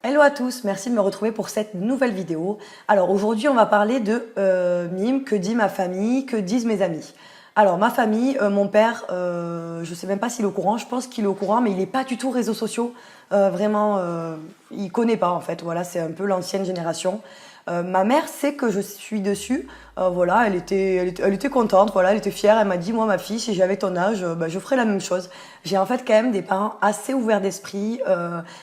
Hello à tous, merci de me retrouver pour cette nouvelle vidéo. Alors aujourd'hui on va parler de mimes, que dit ma famille, que disent mes amis. Alors ma famille, mon père, je sais même pas s'il est au courant, je pense qu'il est au courant mais il est pas du tout réseaux sociaux, vraiment il connaît pas en fait, voilà c'est un peu l'ancienne génération. Ma mère sait que je suis dessus, voilà, elle était contente, voilà, elle était fière, elle m'a dit moi ma fille si j'avais ton âge, je ferais la même chose. J'ai en fait quand même des parents assez ouverts d'esprit,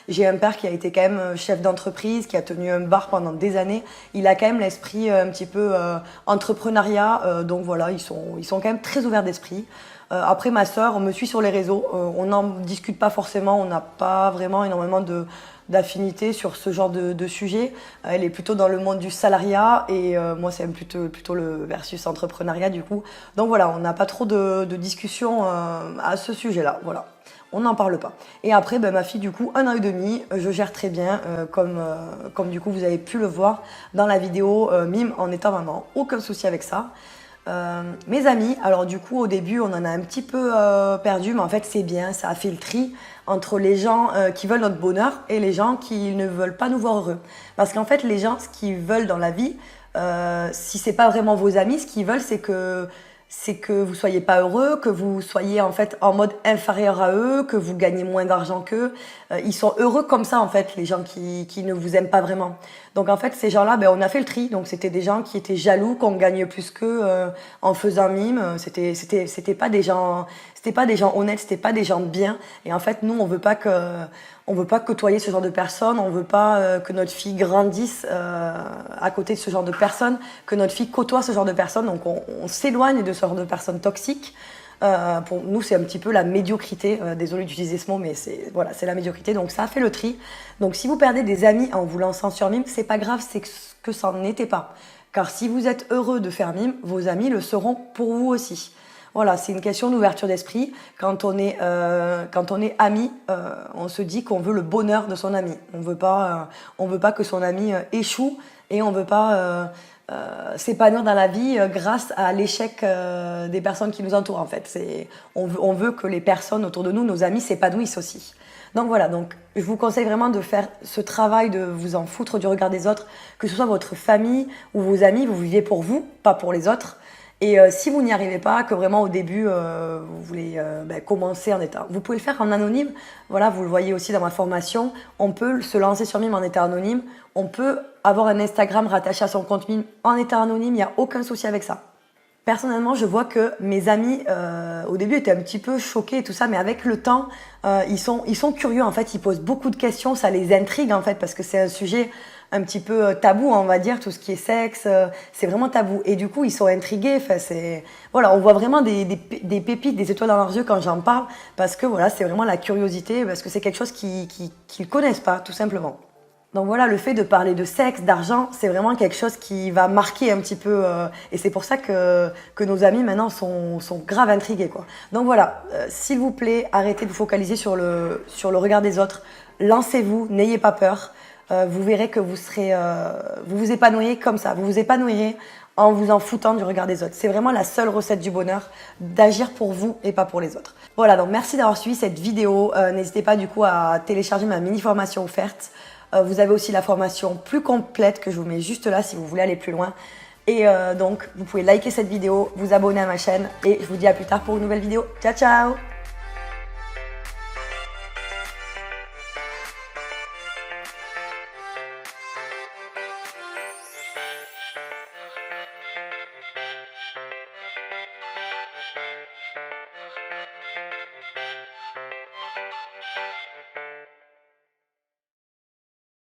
j'ai un père qui a été quand même chef d'entreprise, qui a tenu un bar pendant des années, il a quand même l'esprit un petit peu entrepreneuriat, donc voilà, ils sont quand même très ouverts d'esprit. Après ma sœur, on me suit sur les réseaux, on n'en discute pas forcément, on n'a pas vraiment énormément d'affinité sur ce genre de sujet. Elle est plutôt dans le monde du salariat et moi c'est plutôt le versus entrepreneuriat du coup. Donc voilà, on n'a pas trop de discussion à ce sujet-là, voilà. On n'en parle pas. Et après, ma fille, du coup, 1 an et demi, je gère très bien, comme du coup vous avez pu le voir dans la vidéo mime en étant maman. Aucun souci avec ça. Mes amis, alors du coup au début on en a un petit peu perdu, mais en fait c'est bien, ça a fait le tri entre les gens qui veulent notre bonheur et les gens qui ne veulent pas nous voir heureux. Parce qu'en fait les gens, ce qu'ils veulent dans la vie, si c'est pas vraiment vos amis, ce qu'ils veulent c'est que vous soyez pas heureux, que vous soyez en fait en mode inférieur à eux, que vous gagnez moins d'argent qu'eux. Ils sont heureux comme ça en fait, les gens qui ne vous aiment pas vraiment. Donc en fait ces gens-là, on a fait le tri. Donc c'était des gens qui étaient jaloux qu'on gagne plus qu'eux en faisant mime. C'était pas des gens, honnêtes, c'était pas des gens bien. Et en fait nous on veut pas côtoyer ce genre de personnes, on veut pas que notre fille grandisse à côté de ce genre de personnes, que notre fille côtoie ce genre de personnes, donc on s'éloigne de ce genre de personnes toxiques. Pour nous c'est un petit peu la médiocrité, désolée d'utiliser ce mot mais c'est la médiocrité, donc ça a fait le tri. Donc si vous perdez des amis en vous lançant sur mime, c'est pas grave, c'est que ça n'était pas. Car si vous êtes heureux de faire mime, vos amis le seront pour vous aussi. Voilà, c'est une question d'ouverture d'esprit. Quand on est ami, on se dit qu'on veut le bonheur de son ami. On veut pas que son ami échoue et on veut pas s'épanouir dans la vie grâce à l'échec des personnes qui nous entourent. En fait, on veut que les personnes autour de nous, nos amis, s'épanouissent aussi. Donc voilà, donc je vous conseille vraiment de faire ce travail de vous en foutre du regard des autres, que ce soit votre famille ou vos amis, vous vivez pour vous, pas pour les autres. Et si vous n'y arrivez pas, que vraiment au début vous voulez commencer en état, vous pouvez le faire en anonyme. Voilà, vous le voyez aussi dans ma formation, on peut se lancer sur mime en état anonyme, on peut avoir un Instagram rattaché à son compte mime en état anonyme, il n'y a aucun souci avec ça. Personnellement, je vois que mes amis, au début, étaient un petit peu choqués et tout ça, mais avec le temps, ils sont curieux, en fait, ils posent beaucoup de questions, ça les intrigue, en fait, parce que c'est un sujet un petit peu tabou, on va dire, tout ce qui est sexe, c'est vraiment tabou. Et du coup, ils sont intrigués, enfin, voilà, on voit vraiment des pépites, des étoiles dans leurs yeux quand j'en parle, parce que voilà, c'est vraiment la curiosité, parce que c'est quelque chose qu'ils connaissent pas, tout simplement. Donc voilà, le fait de parler de sexe, d'argent, c'est vraiment quelque chose qui va marquer un petit peu, et c'est pour ça que nos amis maintenant sont grave intrigués, quoi. Donc voilà, s'il vous plaît, arrêtez de vous focaliser sur le regard des autres, lancez-vous, n'ayez pas peur, vous verrez que vous vous épanouirez comme ça, vous vous épanouirez en vous en foutant du regard des autres. C'est vraiment la seule recette du bonheur, d'agir pour vous et pas pour les autres. Voilà, donc merci d'avoir suivi cette vidéo, n'hésitez pas du coup à télécharger ma mini formation offerte. Vous avez aussi la formation plus complète que je vous mets juste là si vous voulez aller plus loin. Et donc, vous pouvez liker cette vidéo, vous abonner à ma chaîne et je vous dis à plus tard pour une nouvelle vidéo. Ciao, ciao!